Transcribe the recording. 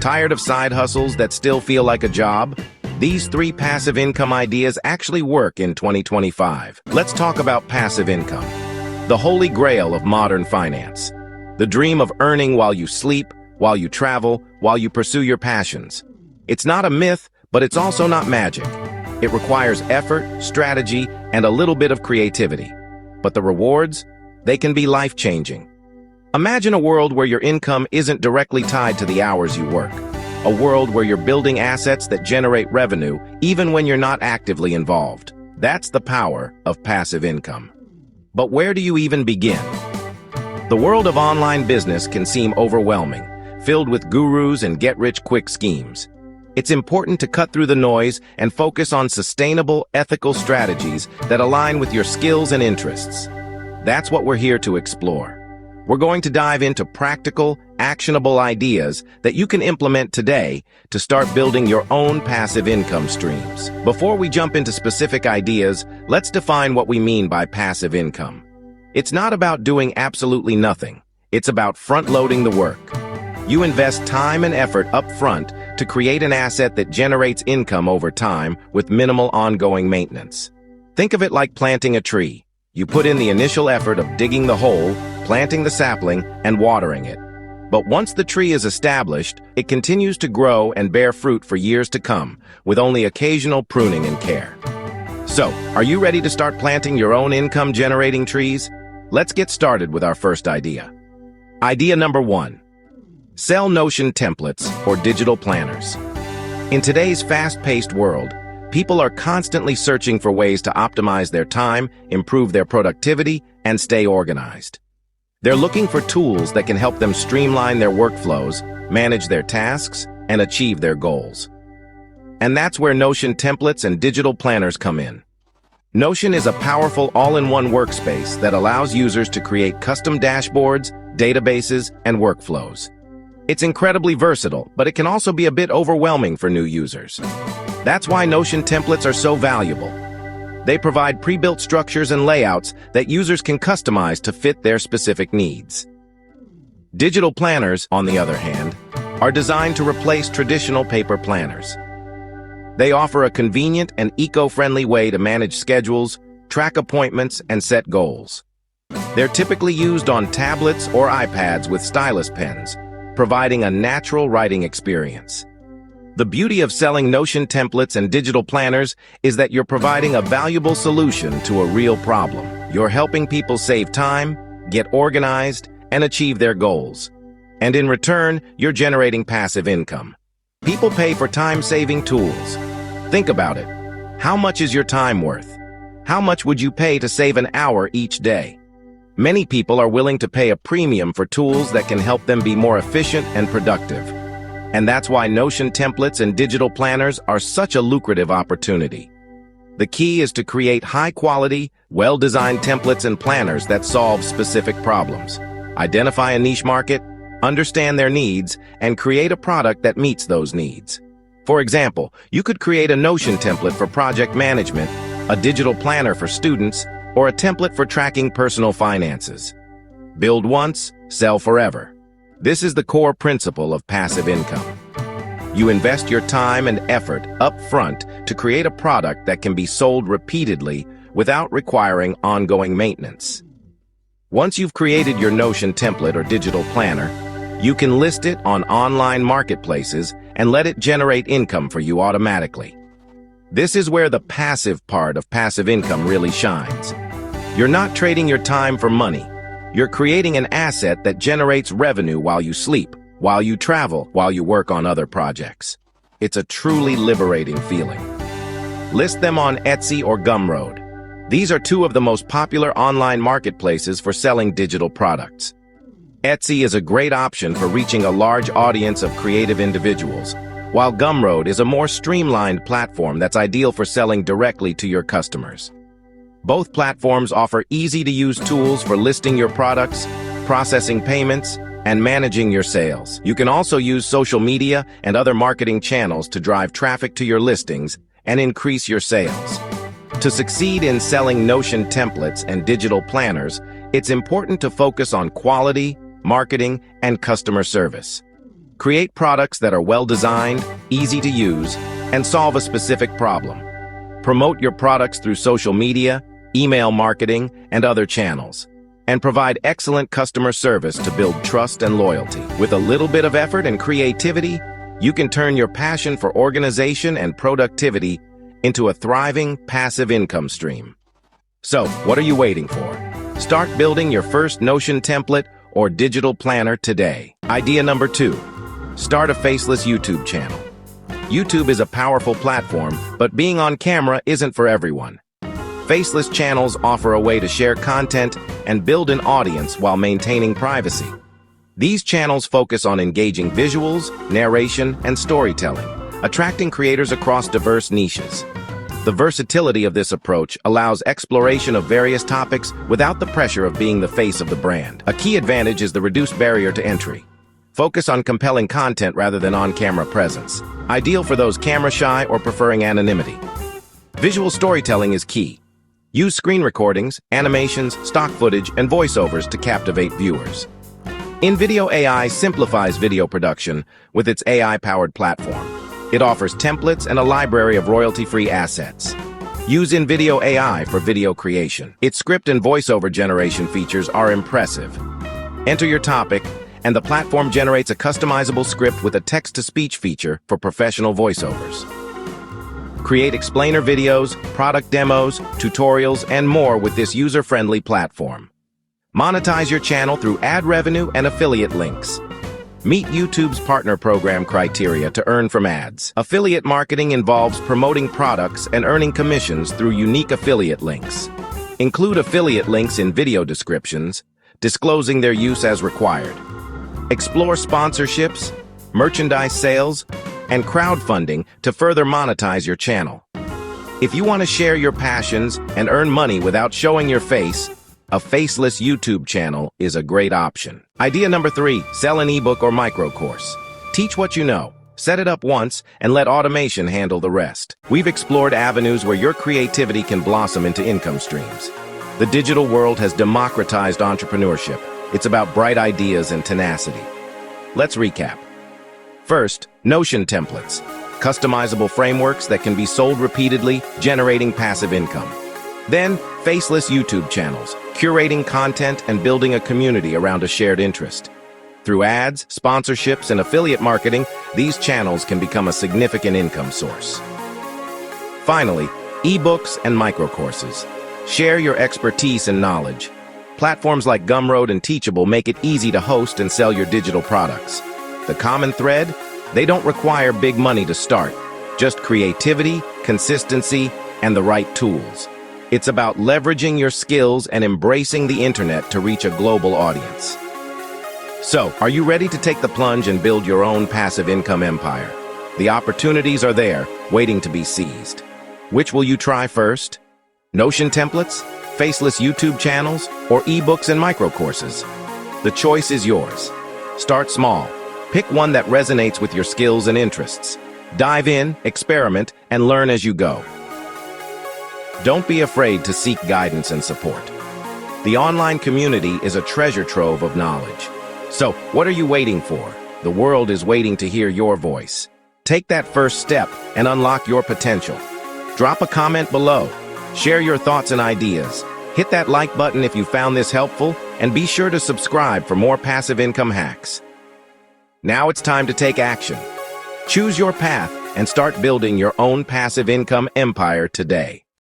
Tired of side hustles that still feel like a job? These 3 passive income ideas actually work in 2025. Let's talk about passive income, the holy grail of modern finance. The dream of earning while you sleep, while you travel, while you pursue your passions. It's not a myth, but it's also not magic. It requires effort, strategy, and a little bit of creativity. But the rewards? They can be life-changing. Imagine a world where your income isn't directly tied to the hours you work. A world where you're building assets that generate revenue even when you're not actively involved. That's the power of passive income. But where do you even begin? The world of online business can seem overwhelming, filled with gurus and get-rich-quick schemes. It's important to cut through the noise and focus on sustainable, ethical strategies that align with your skills and interests. That's what we're here to explore. We're going to dive into practical, actionable ideas that you can implement today to start building your own passive income streams. Before we jump into specific ideas, let's define what we mean by passive income. It's not about doing absolutely nothing. It's about front-loading the work. You invest time and effort up front to create an asset that generates income over time with minimal ongoing maintenance. Think of it like planting a tree. You put in the initial effort of digging the hole, planting the sapling, and watering it. But once the tree is established, it continues to grow and bear fruit for years to come, with only occasional pruning and care. So, are you ready to start planting your own income-generating trees? Let's get started with our first idea. Idea number 1. Sell Notion templates or digital planners. In today's fast-paced world, people are constantly searching for ways to optimize their time, improve their productivity, and stay organized. They're looking for tools that can help them streamline their workflows, manage their tasks, and achieve their goals. And that's where Notion templates and digital planners come in. Notion is a powerful all-in-one workspace that allows users to create custom dashboards, databases, and workflows. It's incredibly versatile, but it can also be a bit overwhelming for new users. That's why Notion templates are so valuable. They provide pre-built structures and layouts that users can customize to fit their specific needs. Digital planners, on the other hand, are designed to replace traditional paper planners. They offer a convenient and eco-friendly way to manage schedules, track appointments, and set goals. They're typically used on tablets or iPads with stylus pens, providing a natural writing experience. The beauty of selling Notion templates and digital planners is that you're providing a valuable solution to a real problem. You're helping people save time, get organized, and achieve their goals. And in return, you're generating passive income. People pay for time-saving tools. Think about it. How much is your time worth? How much would you pay to save an hour each day? Many people are willing to pay a premium for tools that can help them be more efficient and productive. And that's why Notion templates and digital planners are such a lucrative opportunity. The key is to create high-quality, well-designed templates and planners that solve specific problems. Identify a niche market, understand their needs, and create a product that meets those needs. For example, you could create a Notion template for project management, a digital planner for students, or a template for tracking personal finances. Build once, sell forever. This is the core principle of passive income. You invest your time and effort up front to create a product that can be sold repeatedly without requiring ongoing maintenance. Once you've created your Notion template or digital planner, you can list it on online marketplaces and let it generate income for you automatically. This is where the passive part of passive income really shines. You're not trading your time for money. You're creating an asset that generates revenue while you sleep, while you travel, while you work on other projects. It's a truly liberating feeling. List them on Etsy or Gumroad. These are 2 of the most popular online marketplaces for selling digital products. Etsy is a great option for reaching a large audience of creative individuals, while Gumroad is a more streamlined platform that's ideal for selling directly to your customers. Both platforms offer easy-to-use tools for listing your products, processing payments, and managing your sales. You can also use social media and other marketing channels to drive traffic to your listings and increase your sales. To succeed in selling Notion templates and digital planners, it's important to focus on quality, marketing, and customer service. Create products that are well-designed, easy to use, and solve a specific problem. Promote your products through social media, email marketing, and other channels. And provide excellent customer service to build trust and loyalty. With a little bit of effort and creativity, you can turn your passion for organization and productivity into a thriving passive income stream. So, what are you waiting for? Start building your first Notion template or digital planner today. Idea number 2. Start a faceless YouTube channel. YouTube is a powerful platform, but being on camera isn't for everyone. Faceless channels offer a way to share content and build an audience while maintaining privacy. These channels focus on engaging visuals, narration, and storytelling, attracting creators across diverse niches. The versatility of this approach allows exploration of various topics without the pressure of being the face of the brand. A key advantage is the reduced barrier to entry. Focus on compelling content rather than on-camera presence, ideal for those camera-shy or preferring anonymity. Visual storytelling is key. Use screen recordings, animations, stock footage, and voiceovers to captivate viewers. InVideo AI simplifies video production with its AI-powered platform. It offers templates and a library of royalty-free assets. Use InVideo AI for video creation. Its script and voiceover generation features are impressive. Enter your topic, and the platform generates a customizable script with a text-to-speech feature for professional voiceovers. Create explainer videos, product demos, tutorials, and more with this user-friendly platform. Monetize your channel through ad revenue and affiliate links. Meet YouTube's partner program criteria to earn from ads. Affiliate marketing involves promoting products and earning commissions through unique affiliate links. Include affiliate links in video descriptions, disclosing their use as required. Explore sponsorships, merchandise sales, and crowdfunding to further monetize your channel. If you want to share your passions and earn money without showing your face, a faceless YouTube channel is a great option. Idea number 3, sell an ebook or micro course. Teach what you know, set it up once, and let automation handle the rest. We've explored avenues where your creativity can blossom into income streams. The digital world has democratized entrepreneurship. It's about bright ideas and tenacity. Let's recap. First, Notion templates, customizable frameworks that can be sold repeatedly, generating passive income. Then, faceless YouTube channels, curating content and building a community around a shared interest. Through ads, sponsorships, and affiliate marketing, these channels can become a significant income source. Finally, ebooks and microcourses. Share your expertise and knowledge. Platforms like Gumroad and Teachable make it easy to host and sell your digital products. The common thread? They don't require big money to start, just creativity, consistency, and the right tools. It's about leveraging your skills and embracing the internet to reach a global audience. So, are you ready to take the plunge and build your own passive income empire? The opportunities are there, waiting to be seized. Which will you try first? Notion templates, faceless YouTube channels, or ebooks and microcourses? The choice is yours. Start small. Pick one that resonates with your skills and interests. Dive in, experiment, and learn as you go. Don't be afraid to seek guidance and support. The online community is a treasure trove of knowledge. So, what are you waiting for? The world is waiting to hear your voice. Take that first step and unlock your potential. Drop a comment below. Share your thoughts and ideas. Hit that like button if you found this helpful, and be sure to subscribe for more passive income hacks. Now it's time to take action. Choose your path and start building your own passive income empire today.